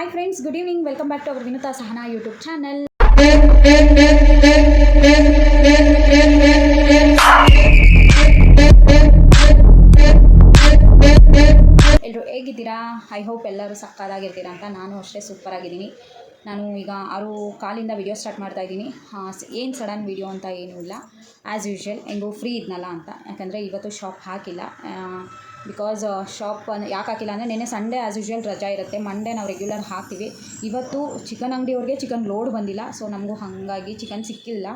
Hi friends, good evening. Welcome back to our Vinutha Sahana YouTube channel. ಎಲ್ಲರೂ ಹೇಗಿದ್ದೀರಾ? I hope ಎಲ್ಲರೂ ಸಕ್ಕತ್ತಾಗಿರ್ತೀರಾ ಅಂತ. ನಾನು ಅಷ್ಟೇ ಸೂಪರ್ ಆಗಿದ್ದೀನಿ. ನಾನು ಈಗ 6:15 ವಿಡಿಯೋ ಸ್ಟಾರ್ಟ್ ಮಾಡ್ತಾ ಇದ್ದೀನಿ. ಏನು ಸಡನ್ ವಿಡಿಯೋ ಅಂತ ಏನೂ ಇಲ್ಲ, ಆ್ಯಸ್ ಯೂಶ್ವಲ್ ಹೆಂಗೂ ಫ್ರೀ ಇದ್ನಲ್ಲ ಅಂತ. ಯಾಕಂದರೆ ಇವತ್ತು ಶಾಪ್ ಹಾಕಿಲ್ಲ. ಬಿಕಾಸ್ ಶಾಪ್ ಯಾಕೆ ಹಾಕಿಲ್ಲ ಅಂದರೆ ನೆನ್ನೆ ಸಂಡೇ ಆ್ಯಸ್ ಯೂಶ್ವಲ್ ರಜಾ ಇರುತ್ತೆ, ಮಂಡೇ ನಾವು ರೆಗ್ಯುಲರ್ ಹಾಕ್ತೀವಿ. ಇವತ್ತು ಚಿಕನ್ ಅಂಗಡಿಯವ್ರಿಗೆ ಚಿಕನ್ ಲೋಡ್ ಬಂದಿಲ್ಲ, ಸೊ ನಮಗೂ ಹಾಗಾಗಿ ಚಿಕನ್ ಸಿಕ್ಕಿಲ್ಲ.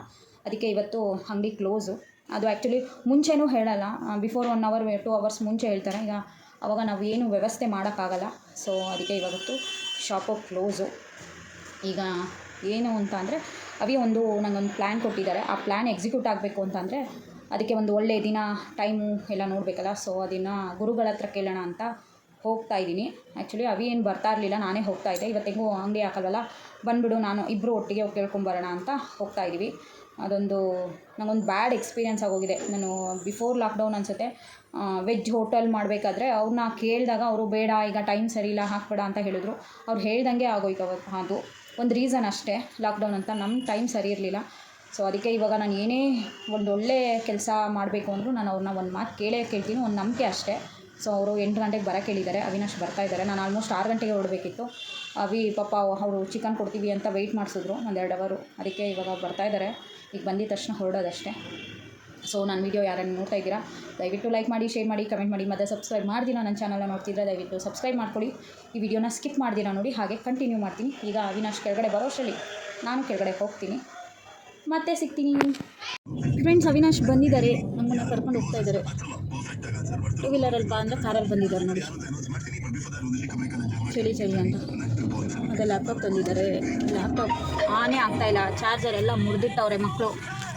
ಅದಕ್ಕೆ ಇವತ್ತು ಅಂಗಡಿ ಕ್ಲೋಸು. ಅದು ಆ್ಯಕ್ಚುಲಿ ಮುಂಚೆನೂ ಹೇಳಲ್ಲ, ಬಿಫೋರ್ 1 hour 2 hours ಮುಂಚೆ ಹೇಳ್ತಾರೆ. ಈಗ ಆವಾಗ ನಾವೇನು ವ್ಯವಸ್ಥೆ ಮಾಡೋಕ್ಕಾಗಲ್ಲ, ಸೊ ಅದಕ್ಕೆ ಇವತ್ತು ಶಾಪು ಕ್ಲೋಸು. ಈಗ ಏನು ಅಂತ ಅಂದರೆ ನನಗೊಂದು ಪ್ಲ್ಯಾನ್ ಕೊಟ್ಟಿದ್ದಾರೆ. ಆ ಪ್ಲ್ಯಾನ್ ಎಕ್ಸಿಕ್ಯೂಟ್ ಆಗಬೇಕು ಅಂತಂದರೆ ಅದಕ್ಕೆ ಒಂದು ಒಳ್ಳೆಯ ದಿನ ಟೈಮು ಎಲ್ಲ ನೋಡಬೇಕಲ್ಲ. ಸೊ ಅದನ್ನು ಗುರುಗಳ ಹತ್ರ ಕೇಳೋಣ ಅಂತ ಹೋಗ್ತಾ ಇದ್ದೀನಿ. ಆ್ಯಕ್ಚುಲಿ ಏನು ಬರ್ತಾ ಇರಲಿಲ್ಲ, ನಾನೇ ಹೋಗ್ತಾ ಇದ್ದೆ. ಇವತ್ತು ಹೆಂಗೂ ಅಂಗಡಿ ಹಾಕಲ್ವಲ್ಲ, ಬಂದುಬಿಡು ನಾನು ಇಬ್ಬರು ಒಟ್ಟಿಗೆ ಕೇಳ್ಕೊಂಬರೋಣ ಅಂತ ಹೋಗ್ತಾ ಇದ್ದೀವಿ. ನನಗೊಂದು ಬ್ಯಾಡ್ ಎಕ್ಸ್ಪೀರಿಯೆನ್ಸ್ ಆಗೋಗಿದೆ. ನಾನು ಬಿಫೋರ್ ಲಾಕ್ಡೌನ್ ಅನಿಸುತ್ತೆ ವೆಜ್ ಹೋಟೆಲ್ ಮಾಡಬೇಕಾದ್ರೆ ಅವ್ರನ್ನ ಕೇಳಿದಾಗ ಅವರು ಬೇಡ, ಈಗ ಟೈಮ್ ಸರಿ ಇಲ್ಲ, ಹಾಕಬೇಡ ಅಂತ ಹೇಳಿದ್ರು. ಅವ್ರು ಹೇಳ್ದಂಗೆ ಆಗೋಯ್ತು ಅವತ್ತು. ಅದು ಒಂದು ರೀಸನ್ ಅಷ್ಟೇ, ಲಾಕ್ಡೌನ್ ಅಂತ ನಮ್ಮ ಟೈಮ್ ಸರಿ ಇರಲಿಲ್ಲ. ಸೊ ಅದಕ್ಕೆ ಇವಾಗ ನಾನು ಏನೇ ಒಂದು ಒಳ್ಳೆ ಕೆಲಸ ಮಾಡಬೇಕು ಅಂದರೂ ನಾನು ಅವ್ರನ್ನ ಒಂದು ಮಾತು ಕೇಳ್ತೀನಿ, ಒಂದು ನಂಬಿಕೆ ಅಷ್ಟೇ. ಸೊ ಅವರು 8 ಗಂಟೆಗೆ ಬರೋಕ್ಕೆ ಹೇಳಿದ್ದಾರೆ. ಅವಿನಾಶ್ ಬರ್ತಾಯಿದ್ದಾರೆ. ನಾನು ಆಲ್ಮೋಸ್ಟ್ 6 ಗಂಟೆಗೆ ಹೊರಡಬೇಕಿತ್ತು. ಪಾಪ ಅವರು ಚಿಕನ್ ಕೊಡ್ತೀವಿ ಅಂತ ವೆಯ್ಟ್ ಮಾಡಿಸಿದ್ರು ಒಂದು 2 hour. ಅದಕ್ಕೆ ಇವಾಗ ಬರ್ತಾಯಿದ್ದಾರೆ. ಈಗ ಬಂದಿದ ತಕ್ಷಣ ಹೊರಡೋದಷ್ಟೇ. ಸೊ ನನ್ನ ವೀಡಿಯೋ ಯಾರನ್ನು ನೋಡ್ತಾ ಇದ್ದೀರಾ ದಯವಿಟ್ಟು ಲೈಕ್ ಮಾಡಿ, ಶೇರ್ ಮಾಡಿ, ಕಮೆಂಟ್ ಮಾಡಿ. ಮತ್ತು ಸಬ್ಸ್ಕ್ರೈಬ್ ಮಾಡ್ದಿರಾ ನನ್ನ ಚಾನಲ್ನ ನೋಡ್ತಿದ್ರೆ ದಯವಿಟ್ಟು ಸಬ್ಸ್ಕ್ರೈಬ್ ಮಾಡ್ಕೊಳ್ಳಿ. ಈ ವಿಡಿಯೋನ ಸ್ಕಿಪ್ ಮಾಡ್ದಿರಾ ನೋಡಿ, ಹಾಗೆ ಕಂಟಿನ್ಯೂ ಮಾಡ್ತೀನಿ. ಈಗ ಅವಿನಾಶ್ ಕೆಳಗಡೆ ಬರೋಷ್ಟರಲ್ಲಿ ನಾನು ಕೆಳಗಡೆ ಹೋಗ್ತೀನಿ, ಮತ್ತೆ ಸಿಗ್ತೀನಿ. ಫ್ರೆಂಡ್ಸ್, ಅವಿನಾಶ್ ಬಂದಿದ್ದಾರೆ, ನಮ್ಮನ್ನು ಕರ್ಕೊಂಡು ಹೋಗ್ತಾ ಇದ್ದಾರೆ. 2 wheeler ಬಾ ಅಂದರೆ ಕಾರಲ್ಲಿ ಬಂದಿದ್ದಾರೆ ನೋಡಿ, ಚಳಿ ಅಂತ. ಮತ್ತು ಲ್ಯಾಪ್ಟಾಪ್ ತಂದಿದ್ದಾರೆ. ಲ್ಯಾಪ್ಟಾಪ್ ಆನೇ ಆಗ್ತಾಯಿಲ್ಲ, ಚಾರ್ಜರ್ ಎಲ್ಲ ಮುರಿದಿಟ್ಟವ್ರೆ ಮಕ್ಕಳು.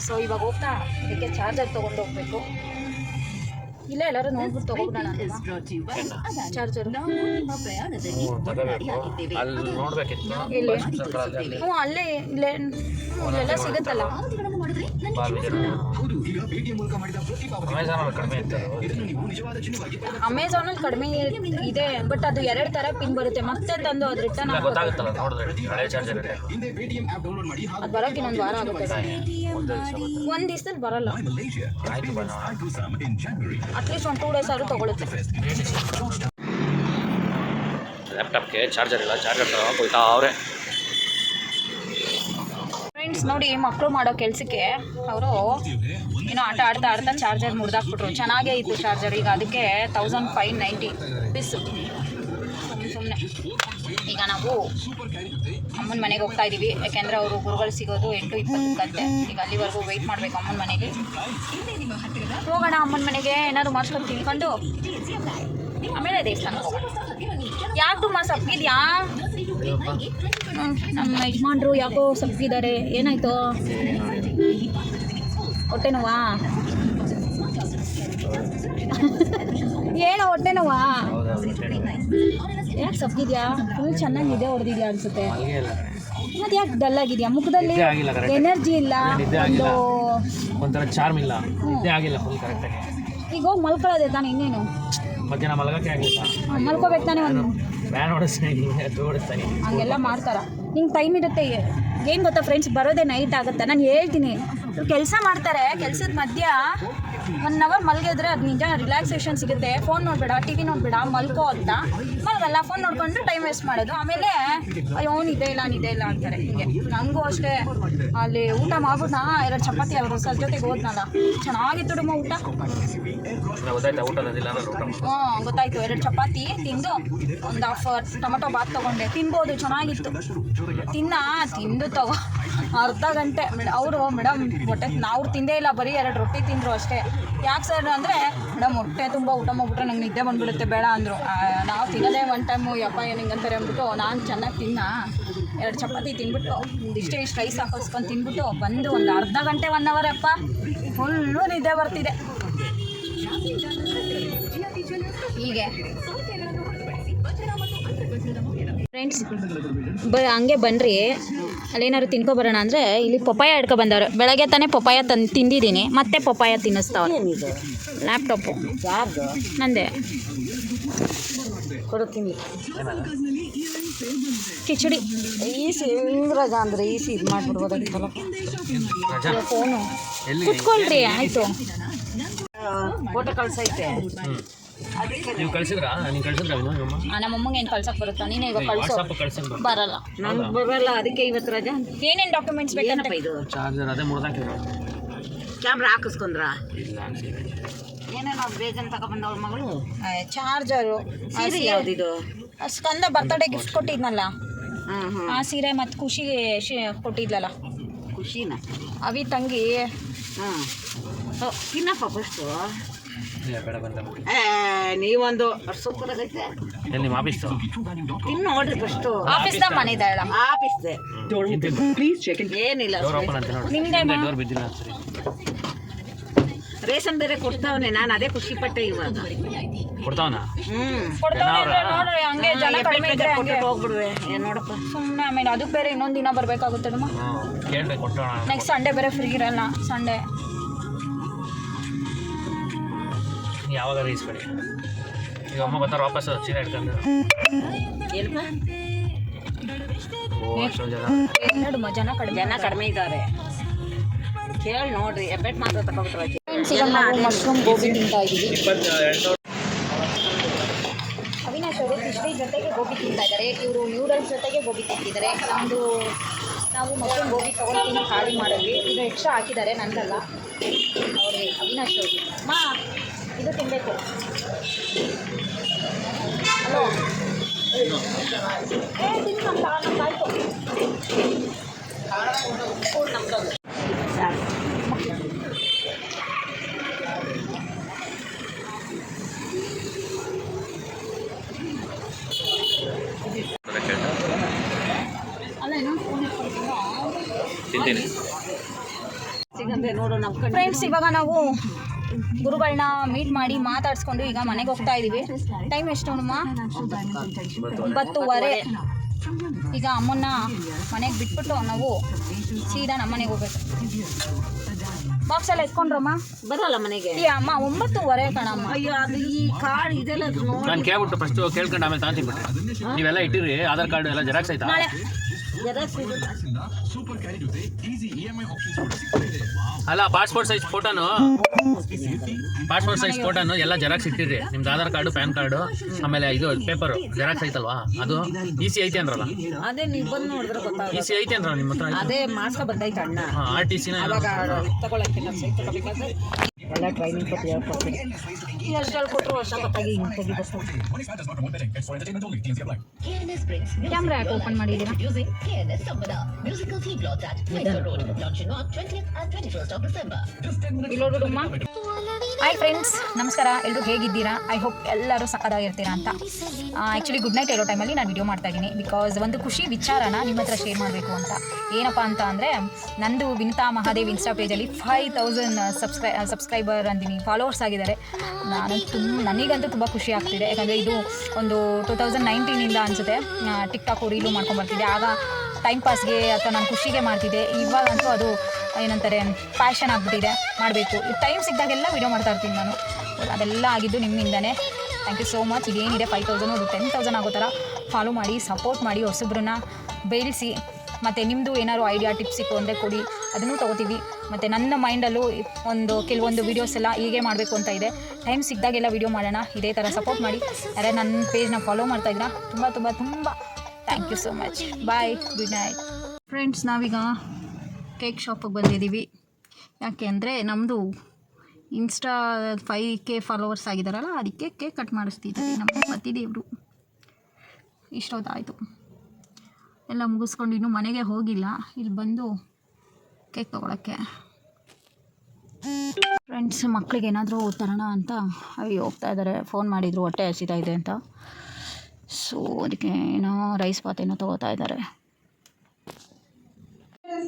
ಸೊ ಇವಾಗ ಹೋಗ್ತಾ ಅದಕ್ಕೆ ಚಾರ್ಜರ್ ತೊಗೊಂಡು ಹೋಗಬೇಕು. ಇಲ್ಲ ಎಲ್ಲರೂ ನೋಡ್ಬಿಟ್ಟು ತೊಗೊಬಿಡೋಣ ಚಾರ್ಜರ್. ಅಲ್ಲೇ ಇಲ್ಲೆಲ್ಲ ಸಿಗುತ್ತಲ್ಲ. ಅಮೆಝಾನಲ್ಲಿ ಕಡಿಮೆ ಇದೆ, ಬಟ್ ಅದು 2 ಥರ ಪಿನ್ ಬರುತ್ತೆ. ಮತ್ತೆ ತಂದು ಅದು ರಿಟರ್ನ್ ಅದು ಬರೋಕ್ಕೆ ಇನ್ನೊಂದು ವಾರ ಆಗುತ್ತೆ. ಒಂದು ದಿವಸದಲ್ಲಿ ಬರಲ್ಲ, ಅಟ್ಲೀಸ್ಟ್ ಒಂದು 2 days ಆದರೂ ತೊಗೊಳುತ್ತೆ. ಲ್ಯಾಪ್ಟಾಪ್ಗೆ ಚಾರ್ಜರ್ ಇಲ್ಲ, ಚಾರ್ಜರ್ ಹೋಗ್ತಾ ಅವರೇ. ಫ್ರೆಂಡ್ಸ್ ನೋಡಿ, ಮಕ್ಕಳು ಮಾಡೋ ಕೆಲಸಕ್ಕೆ ಅವರು ಏನೋ ಆಟ ಆಡ್ತಾ ಚಾರ್ಜರ್ ಮುರಿದಾಕ್ಬಿಟ್ರು. ಚೆನ್ನಾಗೇ ಇತ್ತು ಚಾರ್ಜರ್. ಈಗ ಅದಕ್ಕೆ 1590 rupees ಸುಮ್ಮನೆ. ಈಗ ನಾವು ಅಮ್ಮನ ಮನೆಗೆ ಹೋಗ್ತಾ ಇದ್ದೀವಿ, ಯಾಕೆಂದರೆ ಅವರು ಗುರುಗಳು ಸಿಗೋದು 8:20 ಈಗ ಅಲ್ಲಿವರೆಗೂ ವೆಯ್ಟ್ ಮಾಡಬೇಕು ಅಮ್ಮನ ಮನೆಗೆ. ಹೋಗೋಣ ಅಮ್ಮನ ಮನೆಗೆ, ಏನಾದ್ರು ಮಾಡ್ಸ್ಕೊಂಡು ತಿಳ್ಕೊಂಡು ಆಮೇಲೆ ದೇವಸ್ಥಾನಕ್ಕೆ ಹೋಗೋಣ. ಯಾಕೆ ಸಪ್ಗಿದ್ಯಾ? ನಮ್ಮ ಯಜಮಾನ್ರು ಯಾಕೋ ಸಪ್ಗಿದ್ದಾರೆ, ಏನಾಯ್ತು? ಹೊಟ್ಟೆ ನೋವಾ? ಏನೋ ಹೊಟ್ಟೆ ನೋವಾ? ಯಾಕೆ ಸಪ್ಗಿದ್ಯಾ? ಫುಲ್ ಚೆನ್ನಾಗಿ ನಿದ್ದೆ ಹೊಡೆದಿದ್ಯಾ ಅನ್ಸುತ್ತೆ. ಮತ್ತೆ ಯಾಕೆ ಡಲ್ ಆಗಿದೆಯಾ? ಮುಖದಲ್ಲಿ ಎನರ್ಜಿ ಇಲ್ಲ, ಒಂಥರ ಚಾರ್ಮ್ ಇಲ್ಲ, ನಿದ್ದೆ ಆಗಿಲ್ಲ ಫುಲ್ ಕರೆಕ್ಟಾಗಿ. ಈಗ ಹೋಗಿ ಮಲ್ಕೊಳ್ಳೋದೆ ತಾನೆ, ಇನ್ನೇನು ಮಧ್ಯಾಹ್ನ ಮಲಗಕ್ಕೆ ಆಗಿಲ್ಲ. ಮಲ್ಕೋಬೇಕು ತಾನೆ. ಒಂದು ಬ್ಯಾನ್ ಓಡಿಸ್ತಾನೆ, ಹಂಗೆಲ್ಲ ಮಾಡ್ತಾರ. ನಿಂಗೆ ಟೈಮ್ ಇರುತ್ತೆ. ಏನು ಗೊತ್ತಾ ಫ್ರೆಂಡ್ಸ್, ಬರೋದೇ ನೈಟ್ ಆಗುತ್ತೆ. ನಾನು ಹೇಳ್ತೀನಿ, ಕೆಲಸ ಮಾಡ್ತಾರೆ, ಕೆಲಸದ ಮಧ್ಯ 1 hour ಮಲಗಿದ್ರೆ ಅದು ನಿಜ ರಿಲ್ಯಾಕ್ಸೇಷನ್ ಸಿಗುತ್ತೆ. ಫೋನ್ ನೋಡಬೇಡ, TV ನೋಡಬೇಡ, ಮಲ್ಕೋ ಅಂತ ಮಲಗಲ್ಲ. ಫೋನ್ ನೋಡ್ಕೊಂಡು ಟೈಮ್ ವೇಸ್ಟ್ ಮಾಡೋದು. ಆಮೇಲೆ ಅಯ್ಯೋ ನಿದ್ದೆ ಇಲ್ಲ ಅಂತಾರೆ. ಹೀಗೆ ನನಗೂ ಅಷ್ಟೇ. ಅಲ್ಲಿ ಊಟ ಮಾಡ್ಬಿಟ್ಟು 2 ಚಪಾತಿ ಅವರು ಸರ್ ಜೊತೆಗೆ ಹೋದ್ನಲ್ಲ, ಚೆನ್ನಾಗಿತ್ತು ಊಟ. ಗೊತ್ತಾಯ್ತು. 2 ಚಪಾತಿ ತಿಂದು ಒಂದು ಹಾಫ್ ಟೊಮೊಟೊ ಬಾತ್ ತೊಗೊಂಡೆ. ತಿನ್ಬೋದು, ಚೆನ್ನಾಗಿತ್ತು. ತಿಂದು ಅರ್ಧ ಗಂಟೆ ಅವರು ಮೇಡಮ್ ಹೊಟ್ಟೆ ನಾವು ತಿಂದೇ ಇಲ್ಲ, ಬರೀ 2 ರೊಟ್ಟಿ ತಿಂದರು ಅಷ್ಟೇ. ಯಾಕೆ ಸರ್ ಅಂದರೆ ಮೇಡಮ್ ಹೊಟ್ಟೆ ತುಂಬ ಊಟ ಮಾಡಿಬಿಟ್ರೆ ನಂಗೆ ನಿದ್ದೆ ಬಂದುಬಿಡುತ್ತೆ, ಬೇಡ ಅಂದರು. ನಾವು ತಿನ್ನೋದೇ 1 ಟೈಮು, ಯಪ್ಪ ಏನು ಹಿಂಗಂತಾರೆ ಅಂದ್ಬಿಟ್ಟು ನಾನು ಚೆನ್ನಾಗಿ 2 ಚಪಾತಿ ತಿಂದ್ಬಿಟ್ಟು ಇಷ್ಟೇ ರೈಸ್ ಹಾಕಿಸ್ಕೊಂಡು ತಿಂದ್ಬಿಟ್ಟು ಬಂದು ಒಂದು ಅರ್ಧ ಗಂಟೆ 1 hour ಅಪ್ಪ ಫುಲ್ಲು ನಿದ್ದೆ ಬರ್ತಿದೆ. ಹೀಗೆ ಫ್ರೆಂಡ್ಸ್ ಹಂಗೆ ಬನ್ನಿರಿ, ಅಲ್ಲೇನಾದ್ರು ತಿನ್ಕೊಬರೋಣ ಅಂದರೆ ಇಲ್ಲಿ ಪಪ್ಪಾಯ ಹಿಡ್ಕೊಬಂದವ್ರು. ಬೆಳಗ್ಗೆ ತಾನೇ ಪಪ್ಪಾಯ ತಿಂದಿದ್ದೀನಿ, ಮತ್ತೆ ಪಪ್ಪಾಯ ತಿನ್ನಿಸ್ತಾವ್ರು. ಲ್ಯಾಪ್ಟಾಪು ನಂದೆ ಕೊಡು ತಿನ್ನಿ. ಕಿಚಡಿ ಈಸಿ ಇಂಗ್ರಾಜ ಅಂದರೆ ಈಸಿ ಇದು ಮಾಡಿಬಿಡ್ಬೋದಾಗಿತ್ತಲ್ಲ ರಜಾ ಫೋನು ಎಲ್ಲಿ ಕುತ್ಕೊಳ್ರಿ ಆಯಿತು. ಫೋಟೋ ಕಳ್ಸೈತೆ ನೀವು ಕಳ್ಸಿದ್ರಾ ನೀವು ಕಳ್ಸಿದ್ರಾ ನಿಮ್ಮ ನಮ್ಮಮ್ಮಗೆ ಏನು ಕಳ್ಸಕ್ಕೆ ಬರುತ್ತಾ? ನೀನೇ ಈಗ ಕಳ್ಸೋ. ವಾಟ್ಸಪ್ ಕಳ್ಸಿದ್ರು ಬರಲ್ಲ. ನಮ್ಗೆ ಬರಲ್ಲ, ಅದಕ್ಕೆ ಇವತ್ತು ರಜಾ. ಏನೇನು ಡಾಕ್ಯುಮೆಂಟ್ಸ್ ಬೇಕಂತ? ಏನಪ್ಪ ಇದು ಚಾರ್ಜರ್ ಅದೇ ಮುಡ್ದಾಕಿದ್ರು. ಕ್ಯಾಮ್ರಾ ಹಾಕಿಸ್ಕೊಂಡ್ರ? ಇಲ್ಲ ಏನೇನೋ ಬೇಜನ್ ತಗೊಬಂದವಳ ಮಗಳು. ಚಾರ್ಜರು, ಸೀರೆ ಯಾವ್ದಿದು? ಸ್ಕಂದ ಬರ್ತಡೇ ಗಿಫ್ಟ್ ಕೊಟ್ಟಿದ್ನಲ್ಲ ಹಾಂ ಹಾಂ ಆ ಸೀರೆ ಮತ್ತು ಖುಷಿಗೆ ಕೊಟ್ಟಿದ್ಲಲ್ಲ ಖುಷಿನ. ಅವಿ ತಂಗಿ. ಹಾಂ ತಿನ್ನಪ್ಪ ಫಸ್ಟು. ಬೇಡ ಬಂದ ನೀವೊಂದು ಸೂಪರ್ ಆಗೈತೆ. ಎಲ್ಲಿ ನಿಮ್ಮ ಆಫೀಸ್ತು ತಿನ್ನು ನೋಡ್ರಿ ಫಸ್ಟು. ಆಫೀಸ್ದಾಗ ಮನೆದಾಳ. ಆಫೀಸ್ದೆ ಏನಿಲ್ಲ. ಡೋರ್ ಓಪನ್ ಅಂತ ನೋಡಿ. ನಿಮ್ದೇನಾ? ಡೋರ್ ಬಿದ್ದಿಲ್ಲ ಸರಿ. ರೇಷನ್ ಬೇರೆ ಕೊಡ್ತಾವನೆ, ನಾನು ಅದೇ ಖುಷಿ ಪಟ್ಟೆ ಇವಾಗ. ಕೊಡ್ತಾವನ ಕೊಡ್ತಾವ್ರೆ ನೋಡ್ರಿ, ಹಂಗೆ ಜನ ಕಡಿಮೆ ಇದ್ರೆ ಹಂಗೆ ಹೋಗ್ಬಿಡುವೆ. ಏನು ನೋಡಪ್ಪ ಸುಮ್ಮನೆ. ಆಮೇಲೆ ಅದಕ್ಕೆ ಬೇರೆ ಇನ್ನೊಂದು ದಿನ ಬರಬೇಕಾಗುತ್ತೆ ನಮ್ಮ. ಕೇಳ್ಬೇಕು ಕೊಟ್ಟೋಣ. ನೆಕ್ಸ್ಟ್ ಸಂಡೇ ಬೇರೆ ಫ್ರೀ ಇರಲ್ಲ. ಸಂಡೇ ಯಾವಾಗ ಇಸ್ಕೊಳ್ಳಿ. ಈಗ ಅಮ್ಮ ಬರ್ತಾರೆ ವಾಪಸ್ ಸೀರೆ ಇಟ್ಕೊಂಡು. ಏನಪ್ಪ ಓ ಅಷ್ಟೊಂದು ಜನ ಕಡಿಮೆ. ಜನ ಕಡಿಮೆ ಇದ್ದಾರೆ, ಕೇಳಿ ನೋಡ್ರಿ. ಎಬ್ಬೆಟ್ ಮಾತ್ರ ತಗೊಬಿಟ್ರೆ ಮಶ್ರೂಮ್ ಗೋಬಿ ತಿಂತಾ ಇದ್ದೀವಿ. ಅವಿನಾಶ್ ಅವರು ಕಿಚಡಿ ಜೊತೆಗೆ ಗೋಬಿ ತಿಂತಾ ಇದ್ದಾರೆ. ಇವರು ನ್ಯೂಡಲ್ಸ್ ಜೊತೆಗೆ ಗೋಬಿ ತಿಂತಿದ್ದಾರೆ. ನಾವು ಮಶ್ರೂಮ್ ಗೋಬಿ ತೊಗೊಳ್ತೀನಿ ಖಾಲಿ ಮಾಡಿದ್ವಿ. ಇದು ಎಕ್ಸ್ಟ್ರಾ ಹಾಕಿದ್ದಾರೆ, ನನಗಲ್ಲ ಅವ್ರಿಗೆ. ಅವಿನಾಶ್ ಅವ್ರಿಗೆ ಮಾ ಇದು ತಿನ್ನಬೇಕು. ಹಲೋ ನಮ್ದಾಯ್ತು. ಅಲ್ಲ ಇನ್ನೊಂದು ಫೋನ್ ತಿಂತೀನಿ. ಸಿಗಂದ್ರೆ ನೋಡು ನಮ್ಮ ಕಡೆ. ಫ್ರೆಂಡ್ಸ್, ಇವಾಗ ನಾವು ಗುರುಗಳನ್ನ ಮೀಟ್ ಮಾಡಿ ಮಾತಾಡಿಸ್ಕೊಂಡು ಈಗ ಮನೆಗೆ ಹೋಗ್ತಾ ಇದ್ದೀವಿ. ಟೈಮ್ ಎಷ್ಟು ನಮ್ಮ? 9:30. ಈಗ ಅಮ್ಮನ್ನ ಮನೆಗೆ ಬಿಟ್ಬಿಟ್ಟು ನಾವು ಸೀದಾ ನಮ್ಮ ಮನೆಗೆ ಹೋಗ್ಬೇಕು. ಬಾಕ್ಸ್ ಎಲ್ಲ ಎತ್ಕೊಂಡ್ರಮ್ಮ? ಬರಲ್ಲ ಮನೆಗೆ. ಈ ಅಮ್ಮ 9:30 ಕಣಮ್ಮ. ಅಯ್ಯೋ ಅದು ಈ ಕಾರ್ಡ್ ಇದೆಲ್ಲ ನೋಡಿ. ನಾನು ಕೇಳ್ಬಿಟ್ಟು ಫಸ್ಟ್ ಕೇಳ್ಕೊಂಡು ಆಮೇಲೆ ತಗೊಂತೀನಿ ಬಿಟ್ರೆ ನೀವೆಲ್ಲ ಇಟ್ಟಿರಿ. ಆಧಾರ್ ಕಾರ್ಡ್ ಎಲ್ಲ ಜೆರಾಕ್ಸ್ ಆಯ್ತಾ? ನಾಳೆ ಅಲ್ಲ ಪಾಸ್ಪೋರ್ಟ್ ಸೈಜ್ ಫೋಟೋನು ಎಲ್ಲ ಜೆರಾಕ್ಸ್ ಇಟ್ಟಿರಿ. ನಿಮ್ದು ಆಧಾರ್ ಕಾರ್ಡು, ಪ್ಯಾನ್ ಕಾರ್ಡು, ಆಮೇಲೆ ಇದು ಪೇಪರು ಜೆರಾಕ್ಸ್ ಐತಲ್ವಾ, ಅದು ಇ ಸಿ ಐತೆ ಅಂದ್ರಲ್ಲ. ಅದೇ ನೀವು ಬಂದು ನೋಡಿದ್ರೆ ಗೊತ್ತಾಗುತ್ತೆ. ಇ ಸಿ ಐತೆ ಅಂದ್ರ ನಿಮ್ಮ ಹತ್ರ? ಅದೇ ಮಾಸ್ಕ ಬಂದೈತೆ ಅಣ್ಣ. ಆರ್ ಟಿ ಸಿನ ತಗೊಳಕ್ಕೆ ನಮ್ಮ ಸೈಟ್ ತಗೋಬೇಕಾದ್ರೆ ಎಲ್ಲ ಟ್ರೈನಿಂಗ್ ಕೊಟ್ಟು ಹೇಳ್ಕೊಡ್ತೀನಿ. ಎಷ್ಟೆಲ್ಲ ಕೊಟ್ಟರು ಅಷ್ಟೊತ್ತಾಗಿ ಹಿಂಗೆ ತೆಗಿಬೇಕು. ಕ್ಯಾಮ್ರಾ ಯಾಕೆ ಓಪನ್ ಮಾಡಿದ್ದೀರಾ? ಹಾಯ್ ಫ್ರೆಂಡ್ಸ್, ನಮಸ್ಕಾರ. ಎಲ್ಲರೂ ಹೇಗಿದ್ದೀರಾ? ಐ ಹೋಪ್ ಎಲ್ಲರೂ ಸಕ್ಕತ್ತಾಗಿರ್ತೀರಾ ಅಂತ. ಆ್ಯಕ್ಚುಲಿ ಗುಡ್ ನೈಟ್ ಹೇಳೋ ಟೈಮಲ್ಲಿ ನಾನು ವಿಡಿಯೋ ಮಾಡ್ತಾ ಇದ್ದೀನಿ. ಬಿಕಾಸ್ ಒಂದು ಖುಷಿ ವಿಚಾರನ ನಿಮ್ಮ ಹತ್ರ ಶೇರ್ ಮಾಡಬೇಕು ಅಂತ. ಏನಪ್ಪ ಅಂತ ಅಂದರೆ, ನಂದು ವಿನಿತಾ ಮಹಾದೇವ್ ಇನ್ಸ್ಟಾ ಪೇಜಲ್ಲಿ 5000 ಸಬ್ಸ್ಕ್ರೈಬರ್ ಅಂತೀನಿ, ಫಾಲೋವರ್ಸ್ ಆಗಿದ್ದಾರೆ. ನನಗಂತೂ ತುಂಬ ಖುಷಿ ಆಗ್ತಿದೆ. ಯಾಕಂದರೆ ಇದು ಒಂದು 2019 ಅನಿಸುತ್ತೆ ಟಿಕ್ಟಾಕು ರೀಲು ಮಾಡ್ಕೊಂಬರ್ತಿದ್ದೆ. ಆಗ ಟೈಮ್ ಪಾಸ್ಗೆ ಅಥವಾ ನಾನು ಖುಷಿಗೆ ಮಾಡ್ತಿದ್ದೆ. ಇವಾಗಂತೂ ಅದು ಏನಂತಾರೆ ಪ್ಯಾಷನ್ ಆಗಿಬಿಟ್ಟಿದೆ, ಮಾಡಬೇಕು. ಟೈಮ್ ಸಿಕ್ಕಿದಾಗೆಲ್ಲ ವೀಡಿಯೋ ಮಾಡ್ತಾ ಇರ್ತೀನಿ ನಾನು. ಅದೆಲ್ಲ ಆಗಿದ್ದು ನಿಮ್ಮಿಂದನೇ. Thank you so much. ಇದೇನಿದೆ 5000 ಅದು 10,000 ಆಗೋ ಥರ ಫಾಲೋ ಮಾಡಿ, ಸಪೋರ್ಟ್ ಮಾಡಿ, ಹೊಸಬ್ರನ್ನ ಬೆಳೆಸಿ. ಮತ್ತು ನಿಮ್ಮದು ಏನಾದ್ರು ಐಡಿಯಾ ಟಿಪ್ಸ್ ಸಿಕ್ಕು ಅಂದರೆ ಕೊಡಿ, ಅದನ್ನು ತೊಗೋತೀವಿ. ಮತ್ತು ನನ್ನ ಮೈಂಡಲ್ಲೂ ಕೆಲವೊಂದು ವೀಡಿಯೋಸ್ ಎಲ್ಲ ಹೀಗೆ ಮಾಡಬೇಕು ಅಂತ ಇದೆ. ಟೈಮ್ ಸಿಕ್ಕಿದಾಗೆಲ್ಲ ವೀಡಿಯೋ ಮಾಡೋಣ. ಇದೇ ಥರ ಸಪೋರ್ಟ್ ಮಾಡಿ. ಯಾರೇ ನನ್ನ ಪೇಜ್ನ ಫಾಲೋ ಮಾಡ್ತಾಯಿದ್ದೀರಾ, ತುಂಬ thank you so much. Bye, good night. Friends, ನಾವೀಗ ಕೇಕ್ ಶಾಪಿಗೆ ಬಂದಿದ್ದೀವಿ. ಯಾಕೆ ಅಂದರೆ ನಮ್ಮದು ಇನ್ಸ್ಟಾ 5K ಫಾಲೋವರ್ಸ್ ಆಗಿದ್ದಾರಲ್ಲ, ಅದಕ್ಕೆ ಕೇಕ್ ಕಟ್ ಮಾಡಿಸ್ತಿದ್ದಾರೆ ನಮ್ಮ ಪತಿದೇವರು. ಇಷ್ಟೊತ್ತಾಯಿತು, ಎಲ್ಲ ಮುಗಿಸ್ಕೊಂಡು ಇನ್ನೂ ಮನೆಗೆ ಹೋಗಿಲ್ಲ. ಇಲ್ಲಿ ಬಂದು ಕೇಕ್ ತೊಗೊಳಕ್ಕೆ. ಫ್ರೆಂಡ್ಸ್, ಮಕ್ಕಳಿಗೆ ಏನಾದರೂ ತರೋಣ ಅಂತ ಹೋಗ್ತಾ ಇದ್ದಾರೆ. ಫೋನ್ ಮಾಡಿದರು ಹೊಟ್ಟೆ ಹಸಿತಾ ಇದೆ ಅಂತ. ಸೊ ಅದಕ್ಕೆ ಏನೋ ರೈಸ್ ಬಾತ್ ಏನೋ ತೊಗೋತಾ ಇದ್ದಾರೆ.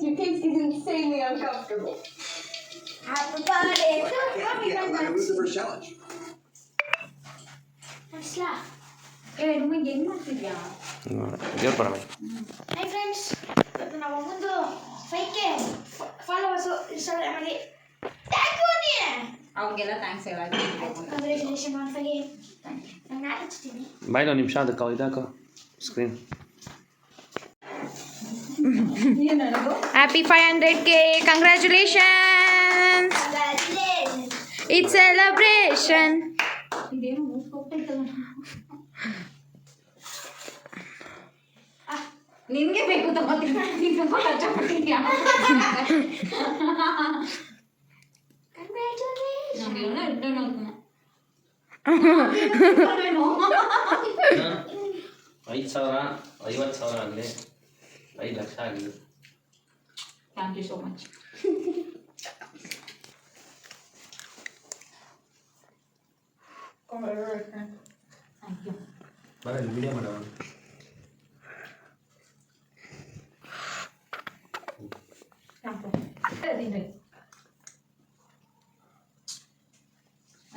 Your cake is insanely uncomfortable. Happy birthday to you. Who's the first challenge? ಏನು ಮಾಡ್ತಿದ್ಯಾ? Hi friends, ಇವತ್ತು ನಾವು ಒಂದು 5K ಫಾಲೋವರ್ಸ್ ಇನ್ಸ್ಟಾಗ್ರಾಮಲ್ಲಿ ಟ್ಯಾಗ್ ಮಾಡಿ ಅವ್ರಿಗೆಲ್ಲ ಥ್ಯಾಂಕ್ಸ್ ಹೇಳಾಗಿ. Congratulation on 5K. ನಾನು ಹಚ್ತೀನಿ. ಬಾಯ್ದು ಒಂದು ನಿಮಿಷ ಅದಕ್ಕೆ ಇದಾಕ screen. Happy 500K, congratulations, it's celebration. ಇದೇನು ಹೋಗ್ತೈತಲ್ಲ, ನಿನಗೆ ಬೇಕು ತಗೋತೀನಿ, ನೀನು ಕಷ್ಟಪಟ್ಟಿದ್ಯಾ? ನಮಗೆಲ್ಲ ಇಟ್ಟೇನು 5,000 50,000 ಆಗಲಿ 5 ಲಕ್ಷ ಆಗಲಿ. Thank you so much. Thank you. ಬರಲಿ ವಿಡಿಯೋ ಮಾಡೋಣ.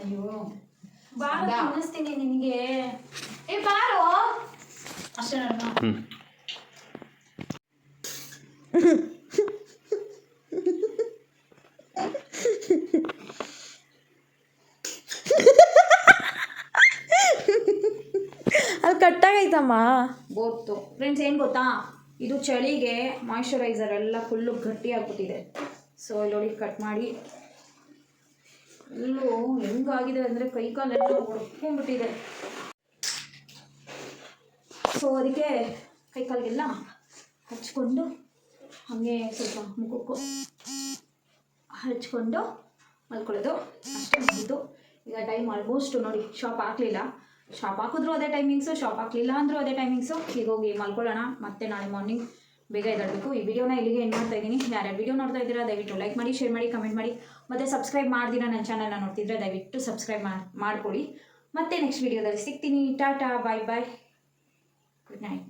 ಅಯ್ಯೋ ಬಾರ ಅನ್ನಿಸ್ತೀನಿ ನಿನಗೆ. ಏ ಬಾರೋ ಅಷ್ಟೇ ನೋಡೋಣ. ಅಲ್ಲಿ ಕಟ್ಟಾಗೈತಮ್ಮ. ಗೊತ್ತು ಫ್ರೆಂಡ್ಸ್, ಏನು ಗೊತ್ತಾ, ಇದು ಚಳಿಗೆ ಮಾಯ್ಶ್ಚರೈಸರ್ ಎಲ್ಲ ಫುಲ್ಲು ಗಟ್ಟಿ ಆಗ್ಬಿಟ್ಟಿದೆ. ಸೊ ಇಲ್ಲಿ ನೋಡಿ ಕಟ್ ಮಾಡಿ ಎಲ್ಲೂ ಹೆಂಗಾಗಿದೆ ಅಂದರೆ ಕೈಕಾಲೆಲ್ಲ ಹೊಡ್ಕೊಂಡ್ಬಿಟ್ಟಿದೆ. ಸೊ ಅದಕ್ಕೆ ಕೈಕಾಲಿಗೆಲ್ಲ ಹಚ್ಕೊಂಡು ಹಾಗೆ ಸ್ವಲ್ಪ ಮುಖಕ್ಕೂ ಹಚ್ಕೊಂಡು ಮಲ್ಕೊಳ್ಳೋದು ಅಷ್ಟೇ ಮುಗಿದು. ಈಗ ಟೈಮ್ ಆಲ್ಮೋಸ್ಟ್ ನೋಡಿ, ಶಾಪ್ ಹಾಕಲಿಲ್ಲ, ಶಾಪ್ ಹಾಕಿದ್ರು ಅದೇ ಟೈಮಿಂಗ್ಸು, ಶಾಪ್ ಹಾಕಲಿಲ್ಲ ಅಂದರೂ ಅದೇ ಟೈಮಿಂಗ್ಸು. ಈಗ ಹೋಗಿ ಮಲ್ಕೊಳ್ಳೋಣ, ಮತ್ತೆ ನಾಳೆ ಮಾರ್ನಿಂಗ್ ಬೇಗ ಎದ್ದೇಳಬೇಕು. ಈ ವಿಡಿಯೋನ ಇಲ್ಲಿಗೆ ಎಂಡ್ ಮಾಡ್ತಾ ಇದ್ದೀನಿ. ಯಾರ್ಯಾರು ವಿಡಿಯೋ ನೋಡ್ತಾ ಇದ್ದೀರಾ ದಯವಿಟ್ಟು ಲೈಕ್ ಮಾಡಿ, ಶೇರ್ ಮಾಡಿ, ಕಮೆಂಟ್ ಮಾಡಿ, ಮತ್ತು ಸಬ್ಸ್ಕ್ರೈಬ್ ಮಾಡ್ದಿರಾ ನನ್ನ ಚಾನಲ್ನ ನೋಡ್ತಿದ್ರೆ ದಯವಿಟ್ಟು ಸಬ್ಸ್ಕ್ರೈಬ್ ಮಾಡ್ಕೊಳ್ಳಿ. ಮತ್ತೆ ನೆಕ್ಸ್ಟ್ ವಿಡಿಯೋದಲ್ಲಿ ಸಿಗ್ತೀನಿ. ಟಾಟಾ, ಬಾಯ್ ಬಾಯ್, ಗುಡ್ ನೈಟ್.